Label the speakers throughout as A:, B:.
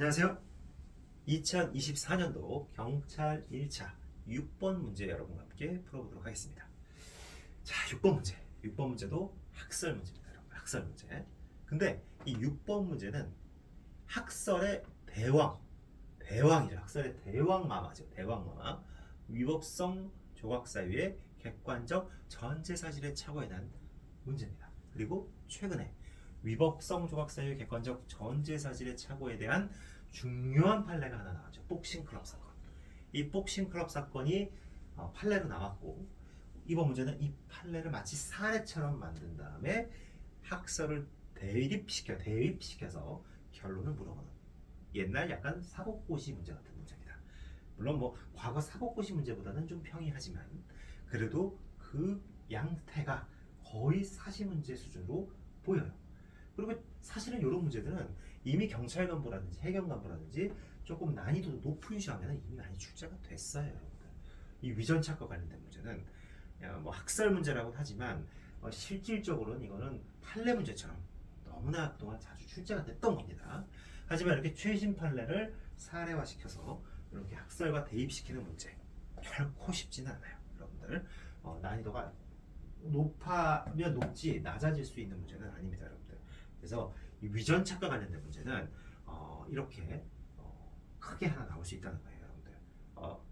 A: 안녕하세요. 2024년도 경찰 1차 6번 문제 여러분과 함께 풀어보도록 하겠습니다. 자, 6번 문제. 6번 문제도 학설 문제입니다, 여러분. 학설 문제. 근데 이 6번 문제는 학설의 대왕이죠. 학설의 대왕마마죠. 대왕마마. 위법성 조각 사유의 객관적 전제 사실의 착오에 대한 문제입니다. 그리고 최근에 위법성 조각 사유의 객관적 전제 사실의 착오에 대한 중요한 판례가 하나 나왔죠. 복싱 클럽 사건. 이 복싱 클럽 사건이 판례로 나왔고, 이번 문제는 이 판례를 마치 사례처럼 만든 다음에 학설을 대입시켜서 결론을 물어보는 옛날 약간 사법고시 문제 같은 문제입니다. 물론 뭐 과거 사법고시 문제보다는 좀 평이하지만 그래도 그 양태가 거의 사시 문제 수준으로 보여요. 그리고 사실은 이런 문제들은 이미 경찰 간부라든지 해경 간부라든지 조금 난이도 높은 시험에는 이미 많이 출제가 됐어요, 여러분들. 이 위전착과 관련된 문제는 뭐 학설 문제라고는 하지만 실질적으로는 이거는 판례 문제처럼 너무나 그동안 자주 출제가 됐던 겁니다. 하지만 이렇게 최신 판례를 사례화시켜서 이렇게 학설과 대입시키는 문제 결코 쉽지는 않아요, 여러분들. 난이도가 높아면 높지 낮아질 수 있는 문제는 아닙니다, 여러분들. 그래서 이 위전착과 관련된 문제는 이렇게 크게 하나 나올 수 있다는 거예요, 여러분들.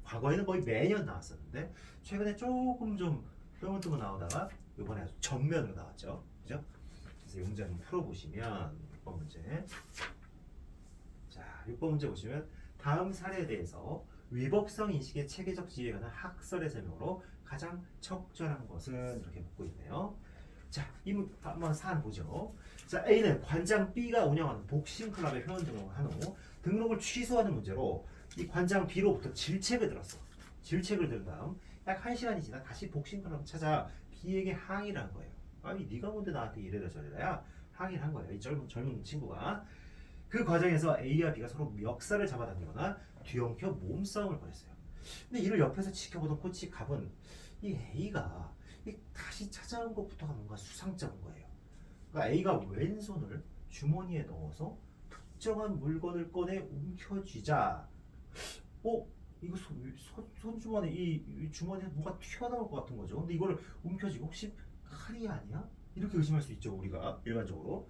A: 과거에는 거의 매년 나왔었는데 최근에 조금 좀 뜨문뜨문 나오다가 이번에 아주 전면으로 나왔죠, 그죠? 그래서 이 문제 한번 풀어보시면 6번 문제. 자, 6번 문제 보시면 다음 사례에 대해서 위법성 인식의 체계적 지위에 관한 학설의 설명으로 가장 적절한 것은 이렇게 묻고 있네요. 자, 한번 사안 보죠. 자, A는 관장 B가 운영하는 복싱 클럽에 회원 등록을 한 후 등록을 취소하는 문제로 이 관장 B로부터 질책을 들었어. 질책을 들은 다음 약 1시간이 지나 다시 복싱 클럽을 찾아 B에게 항의를 한 거예요. 아니, 네가 뭔데 나한테 이래라 저래라야? 항의를 한 거예요, 이 젊은 친구가. 그 과정에서 A와 B가 서로 멱살을 잡아당기거나 뒤엉켜 몸싸움을 벌였어요. 근데 이를 옆에서 지켜보던 코치 갑은 이 A가 다시 찾아온 것부터가 뭔가 수상쩍은 거예요. 그러니까 A가 왼손을 주머니에 넣어서 특정한 물건을 꺼내 움켜쥐자, 이거 손주머니 이 주머니에 뭐가 튀어나올 것 같은 거죠. 근데 이거를 움켜쥐고 혹시 칼이 아니야? 이렇게 의심할 수 있죠, 우리가 일반적으로.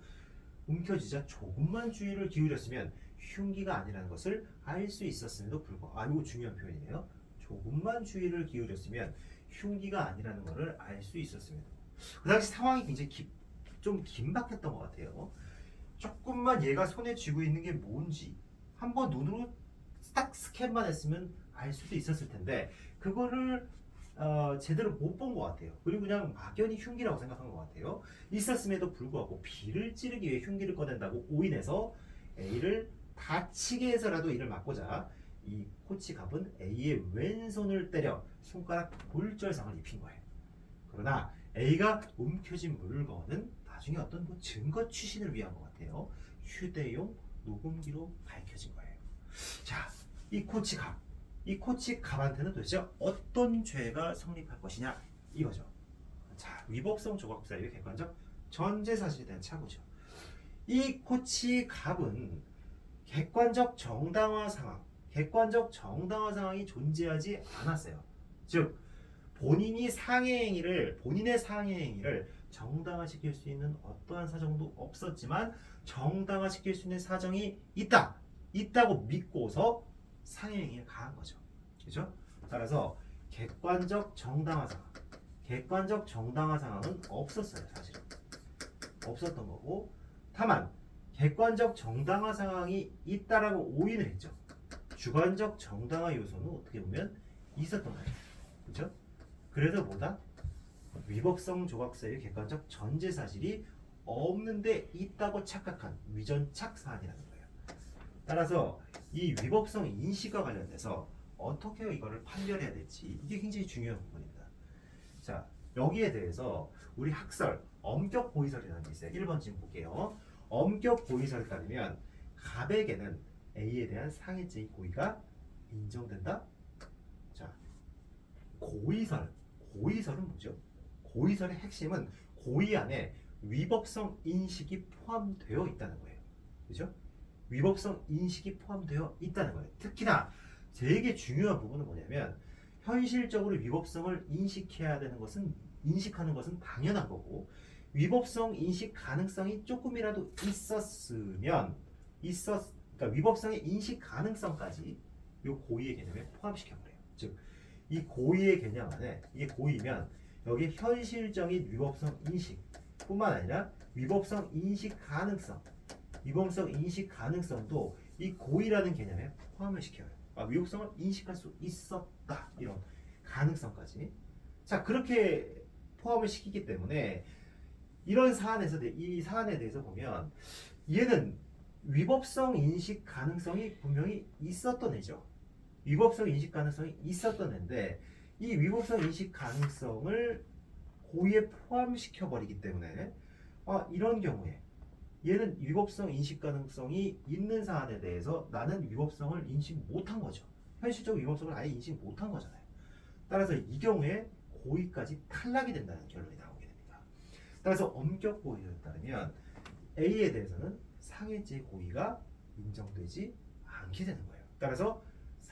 A: 움켜쥐자 조금만 주의를 기울였으면 흉기가 아니라는 것을 알 수 있었음에도 불구하고, 이거 중요한 표현이네요. 조금만 주의를 기울였으면 흉기가 아니라는 것을 알 수 있었음에도. 그 당시 상황이 굉장히 좀 긴박했던 것 같아요. 조금만 얘가 손에 쥐고 있는 게 뭔지 한번 눈으로 딱 스캔만 했으면 알 수도 있었을 텐데 그거를 제대로 못 본 것 같아요. 그리고 그냥 막연히 흉기라고 생각한 것 같아요. 있었음에도 불구하고 B를 찌르기 위해 흉기를 꺼낸다고 오인해서 A를 다치게 해서라도 이를 막고자 이 코치 갑은 A의 왼손을 때려 손가락 골절상을 입힌 거예요. 그러나 A가 움켜쥔 물건은 나중에 어떤 뭐 증거 취신을 위한 것 같아요. 휴대용 녹음기로 밝혀진 거예요. 자, 이 코치 갑한테는 도대체 어떤 죄가 성립할 것이냐 이거죠. 자, 위법성 조각 사유의 객관적 전제 사실에 대한 착오죠. 이 코치 갑은 객관적 정당화 상황이 존재하지 않았어요. 즉 본인의 상해 행위를 정당화시킬 수 있는 어떠한 사정도 없었지만 정당화시킬 수 있는 사정이 있다고 믿고서 상해 행위를 가한 거죠. 그렇죠? 따라서 객관적 정당화 상황은 없었어요, 사실은. 없었던 거고, 다만 객관적 정당화 상황이 있다라고 오인을 했죠. 주관적 정당화 요소는 어떻게 보면 있었던 거예요. 그렇죠? 그래서 뭐다? 위법성 조각사의 객관적 전제 사실이 없는데 있다고 착각한 위전착 사안이라는 거예요. 따라서 이 위법성 인식과 관련돼서 어떻게 이거를 판별해야 될지 이게 굉장히 중요한 부분입니다. 자, 여기에 대해서 우리 학설 엄격 고의설이라는 게 있어요. 1번 지금 볼게요. 엄격 고의설에 따르면 갑에게는 A에 대한 상해죄의 고의가 인정된다. 자, 고의설은 뭐죠? 고의설의 핵심은 고의 안에 위법성 인식이 포함되어 있다는 거예요. 그죠? 위법성 인식이 포함되어 있다는 거예요. 특히나 되게 중요한 부분은 뭐냐면 현실적으로 위법성을 인식하는 것은 당연한 거고 위법성 인식 가능성이 조금이라도 그러니까 위법성의 인식 가능성까지 이 고의의 개념에 포함시켜 버려요. 즉 이 고의의 개념 안에 이게 고의면 여기 현실적인 위법성 인식뿐만 아니라 위법성 인식 가능성도 이 고의라는 개념에 포함을 시켜요. 위법성을 인식할 수 있었다 이런 가능성까지. 자 그렇게 포함을 시키기 때문에 이런 이 사안에 대해서 보면 얘는 위법성 인식 가능성이 분명히 있었던 애죠. 위법성 인식 가능성이 있었던 애인데 이 위법성 인식 가능성을 고의에 포함시켜 버리기 때문에 이런 경우에 얘는 위법성 인식 가능성이 있는 사안에 대해서 나는 위법성을 인식 못한 거죠. 현실적으로 위법성을 아예 인식 못한 거잖아요. 따라서 이 경우에 고의까지 탈락이 된다는 결론이 나오게 됩니다. 따라서 엄격 고의에 따르면 A에 대해서는 상해죄 고의가 인정되지 않게 되는 거예요. 따라서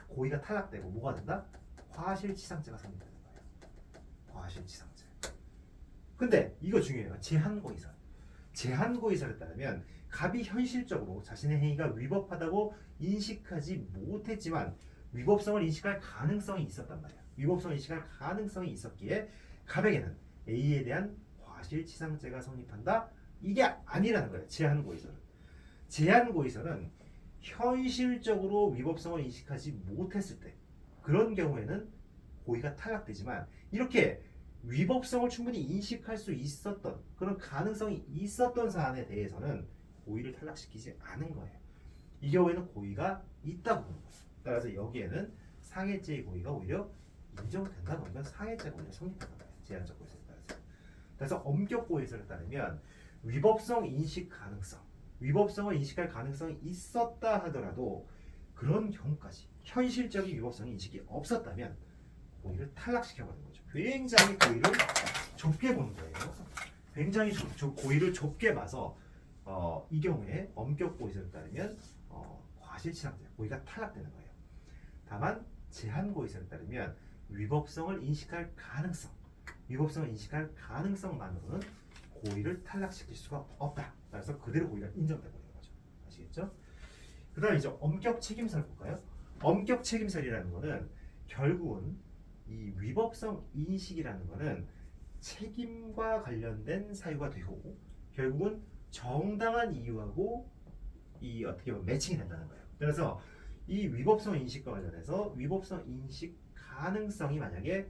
A: 고의가 탈락되고 뭐가 된다? 과실치상죄가 성립되는 거예요. 과실치상죄. 근데 이거 중요해요. 제한고의설에 따르면 갑이 현실적으로 자신의 행위가 위법하다고 인식하지 못했지만 위법성을 인식할 가능성이 있었단 말이야. 위법성을 인식할 가능성이 있었기에 갑에게는 A에 대한 과실치상죄가 성립한다. 이게 아니라는 거예요. 제한고의설은 현실적으로 위법성을 인식하지 못했을 때 그런 경우에는 고의가 탈락되지만 이렇게 위법성을 충분히 인식할 수 있었던 그런 가능성이 있었던 사안에 대해서는 고의를 탈락시키지 않은 거예요. 이 경우에는 고의가 있다고 보는 거예요. 따라서 여기에는 상해죄의 고의가 오히려 인정된다는 거니까 상해죄가 오히려 성립하는 거예요. 제한적 고의설에 따라서. 그래서 엄격 고의설에 따르면 위법성을 인식할 가능성이 있었다 하더라도 그런 경우까지 현실적인 위법성이 인식이 없었다면 고의를 탈락시켜버리는 거죠. 굉장히 고의를 좁게 보는 거예요. 굉장히 고의를 좁게 봐서 이 경우에 엄격 고의설에 따르면 과실치상죄, 고의가 탈락되는 거예요. 다만 제한 고의설에 따르면 위법성을 인식할 가능성만으로는 고의를 탈락시킬 수가 없다. 그래서 그대로 고의가 인정돼버리는 거죠. 아시겠죠? 그 다음에 이제 엄격 책임설 볼까요? 엄격 책임설이라는 거는 결국은 이 위법성 인식이라는 거는 책임과 관련된 사유가 되고 결국은 정당한 이유하고 이 어떻게 보면 매칭이 된다는 거예요. 그래서 이 위법성 인식과 관련해서 위법성 인식 가능성이 만약에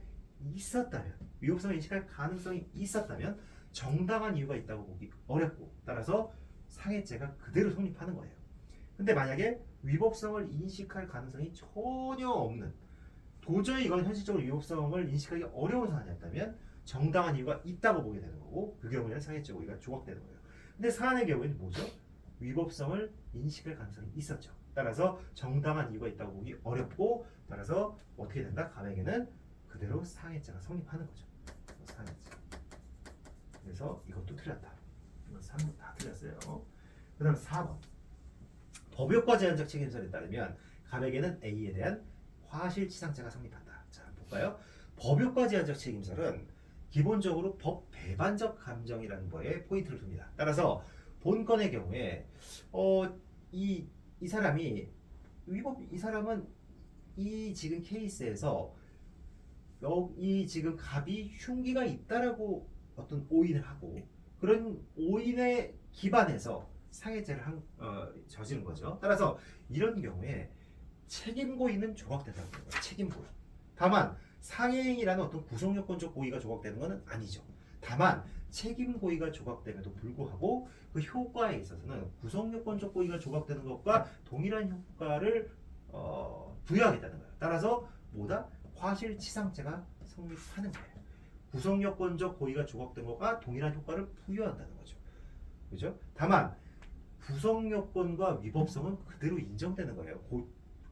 A: 위법성 인식할 가능성이 있었다면 정당한 이유가 있다고 보기 어렵고 따라서 상해죄가 그대로 성립하는 거예요. 근데 만약에 위법성을 인식할 가능성이 전혀 없는 도저히 이건 현실적으로 위법성을 인식하기 어려운 사안이었다면 정당한 이유가 있다고 보게 되는 거고 그 경우에는 상해죄 고의가 조각되는 거예요. 근데 사안의 경우에는 뭐죠? 위법성을 인식할 가능성이 있었죠. 따라서 정당한 이유가 있다고 보기 어렵고 따라서 어떻게 된다? 감에게는 그대로 상해죄가 성립하는 거죠. 상해죄. 그래서 이것도 틀렸다. 이건 3번 다 틀렸어요. 그 다음 4번. 법효과 제한적 책임설에 따르면 갑에게는 A에 대한 과실치상죄가 성립한다. 자, 볼까요? 법효과 제한적 책임설은 기본적으로 법 배반적 감정이라는 거에 포인트를 둡니다. 따라서 본건의 경우에 이 사람은 이 지금 케이스에서 이 지금 갑이 흉기가 있다라고 어떤 오인을 하고 그런 오인에 기반해서 상해죄를 저지른 거죠. 따라서 이런 경우에 책임고의는 조각된다는 거예요. 책임고의. 다만 상해행위라는 어떤 구성요건적 고의가 조각되는 것은 아니죠. 다만 책임고의가 조각됨에도 불구하고 그 효과에 있어서는 구성요건적 고의가 조각되는 것과 동일한 효과를 부여하겠다는 거예요. 따라서 과실치상죄가 성립하는 거예요. 구성요건적 고의가 조각된 것과 동일한 효과를 부여한다는 거죠. 그죠? 다만 구성요건과 위법성은 그대로 인정되는 거예요.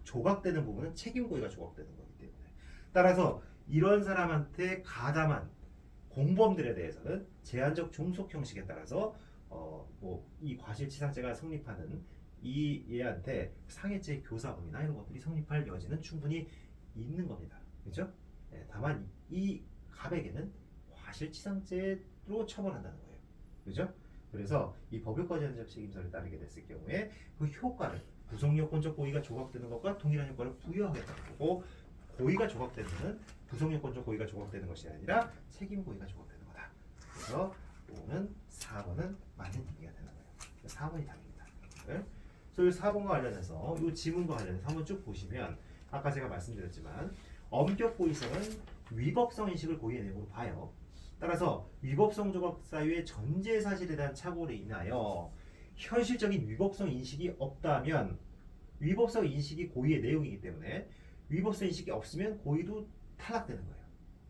A: 조각되는 부분은 책임고의가 조각되는 거기 때문에. 따라서 이런 사람한테 가담한 공범들에 대해서는 제한적 종속 형식에 따라서 이 과실치상죄가 성립하는 이 얘한테 상해죄 교사범이나 이런 것들이 성립할 여지는 충분히 있는 겁니다. 그죠? 예, 다만 이 갑에게는 과실치상죄로 처벌한다는 거예요. 그죠? 그래서 이 법유과 제한적 책임설에 따르게 됐을 경우에 그 효과를 구성요건적 고의가 조각되는 것과 동일한 효과를 부여하겠다는 거고, 고의가 조각되는 구성요건적 고의가 조각되는 것이 아니라 책임 고의가 조각되는 거다. 그래서 오는 4번은 맞는 얘기가 되는 거예요. 4번이 답입니다. 네? 그래서 이 4번과 관련해서 이 지문과 관련해서 한번 쭉 보시면 아까 제가 말씀드렸지만 엄격 고의성은 위법성 인식을 고의의 내용으로 봐요. 따라서 위법성 조각 사유의 전제 사실에 대한 착오로 인하여 현실적인 위법성 인식이 없다면 위법성 인식이 고의의 내용이기 때문에 위법성 인식이 없으면 고의도 탈락되는 거예요.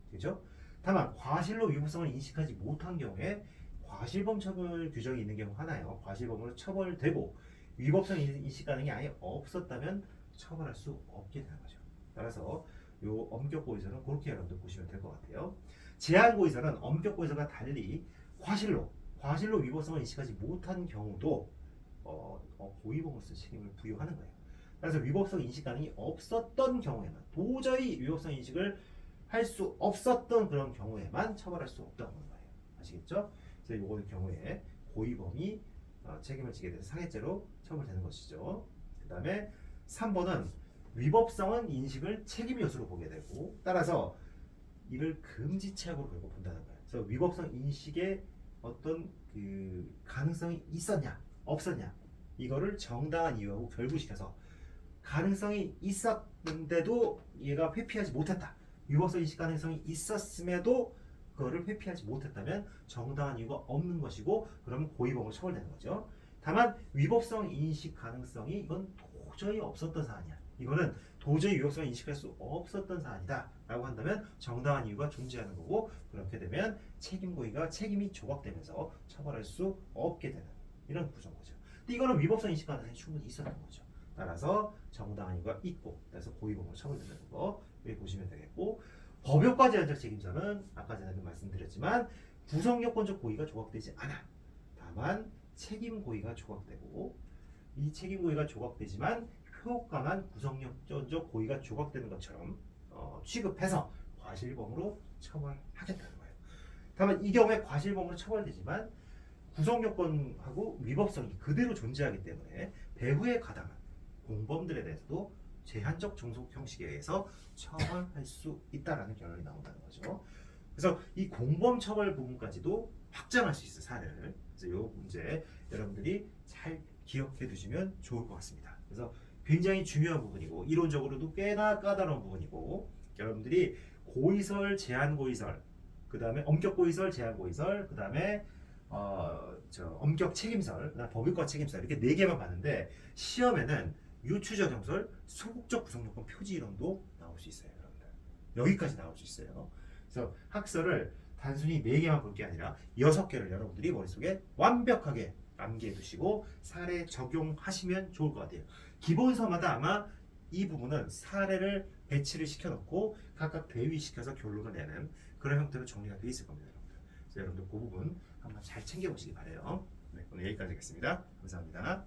A: 그렇죠? 다만 과실로 위법성을 인식하지 못한 경우에 과실범 처벌 규정이 있는 경우 하나요. 과실범으로 처벌되고 위법성 인식 가능이 아예 없었다면 처벌할 수 없게 되는 거죠. 따라서 요 엄격 고의서는 그렇게 여러분들 보시면 될 것 같아요. 제한 고의서는 엄격 고의서가 달리 과실로 위법성을 인식하지 못한 경우도 고의범으로서 책임을 부여하는 거예요. 그래서 위법성 인식 가능이 없었던 경우에만, 도저히 위법성 인식을 할 수 없었던 그런 경우에만 처벌할 수 없다고 하는 거예요. 아시겠죠? 그래서 요거 경우에 고의범이 책임을 지게 돼서 상해죄로 처벌되는 것이죠. 그 다음에 3번은 위법성은 인식을 책임 요소로 보게 되고, 따라서 이를 금지체약으로 결국 본다는 거예요. 그래서 위법성 인식의 어떤 그 가능성이 있었냐 없었냐 이거를 정당한 이유하고 결부시켜서 가능성이 있었는데도 얘가 회피하지 못했다. 위법성 인식 가능성이 있었음에도 그거를 회피하지 못했다면 정당한 이유가 없는 것이고, 그러면 고의범으로 처벌되는 거죠. 다만 위법성 인식 가능성이 이건 도저히 없었던 사안이야. 이거는 도저히 위법성을 인식할 수 없었던 사안이다 라고 한다면 정당한 이유가 존재하는 거고, 그렇게 되면 책임 고의가 책임이 조각되면서 처벌할 수 없게 되는 이런 구조인 거죠. 근데 이거는 위법성 인식 가능성이 충분히 있었던 거죠. 따라서 정당한 이유가 있고, 그래서 고의범으로 처벌되는 거 여기 보시면 되겠고, 법효과 제한적 책임자는 아까 전에 말씀드렸지만 구성요건적 고의가 조각되지 않아. 다만 책임 고의가 조각되고, 이 책임 고의가 조각되지만 효과만 구성요건적 고의가 조각되는 것처럼 취급해서 과실범으로 처벌하겠다는 거예요. 다만 이 경우에 과실범으로 처벌되지만 구성요건하고 위법성이 그대로 존재하기 때문에 배후에 가담한 공범들에 대해서도 제한적 종속 형식에 의해서 처벌할 수 있다라는 결론이 나온다는 거죠. 그래서 이 공범 처벌 부분까지도 확장할 수 있어요, 사례를. 그래서 이 문제 여러분들이 잘 기억해 두시면 좋을 것 같습니다. 그래서 굉장히 중요한 부분이고 이론적으로도 꽤나 까다로운 부분이고, 여러분들이 고의설, 제한 고의설, 그 다음에 엄격 고의설, 제한 고의설, 그 다음에 엄격 책임설, 그다음 법유과 책임설 이렇게 4개만 봤는데 시험에는 유추적 형설, 소극적 구성요건 표지 이론도 나올 수 있어요, 여러분들. 여기까지 나올 수 있어요. 그래서 학설을 단순히 4개만 볼 게 아니라 6개를 여러분들이 머릿속에 완벽하게 암기해 두시고 사례 적용하시면 좋을 것 같아요. 기본서마다 아마 이 부분은 사례를 배치를 시켜놓고 각각 대위시켜서 결론을 내는 그런 형태로 정리가 되어 있을 겁니다, 여러분들. 그래서 여러분들 그 부분 한번 잘 챙겨보시기 바래요. 네, 오늘 여기까지 하겠습니다. 감사합니다.